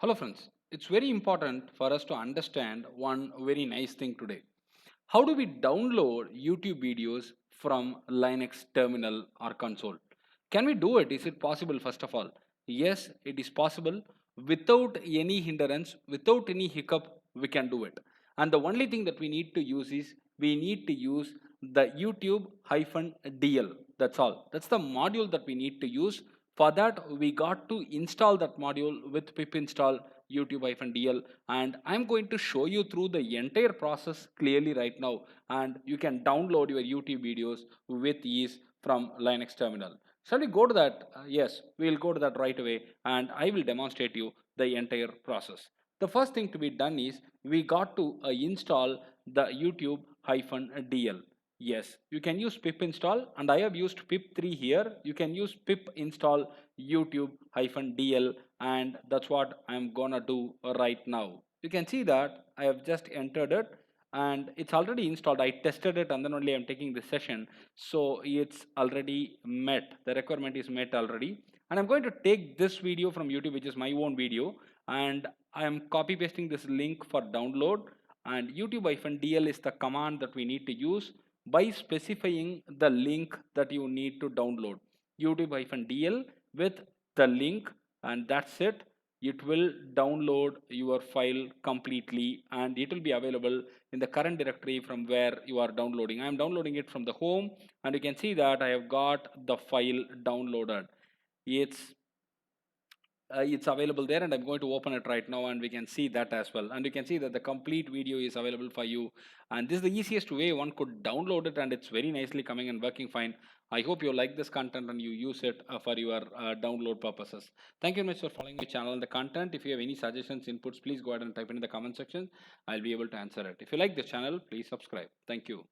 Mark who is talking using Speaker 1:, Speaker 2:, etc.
Speaker 1: Hello friends, it's very important for us to understand one very nice thing today. How do we download YouTube videos from Linux terminal or console? Can we do it? Is it possible first of all? Yes, it is possible. Without any hindrance, without any hiccup, we can do it. And the only thing that we need to use is we need to use the YouTube DL. That's all. That's the module that we need to use. For that, we got to install that module with pip install YouTube-DL, and I'm going to show you through the entire process clearly right now, and you can download your YouTube videos with ease from Linux terminal. Shall we go to that? Yes, we'll go to that right away, and I will demonstrate you the entire process. The first thing to be done is we got to install the YouTube-DL. Yes, you can use pip install, and I have used pip3 here. You can use pip install YouTube-DL, and that's what I'm gonna do right now. You can see that I have just entered it and it's already installed. I tested it and then only I'm taking this session, so it's already met. The requirement is met already, and I'm going to take this video from YouTube, which is my own video, and I'm copy pasting this link for download. And YouTube-DL is the command that we need to use by specifying the link that you need to download. YouTube-DL with the link, and that's it. It will download your file completely and it will be available in the current directory from where you are downloading. I am downloading it from the home, and you can see that I have got the file downloaded. It's available there, and I'm going to open it right now, and we can see that as well. And you can see that the complete video is available for you, and this is the easiest way one could download it, and it's very nicely coming and working fine. I hope you like this content and you use it for your download purposes. Thank you very much for following my channel and the content. If you have any suggestions, inputs, please go ahead and type it in the comment section. I'll be able to answer it. If you like this channel, please subscribe. Thank you.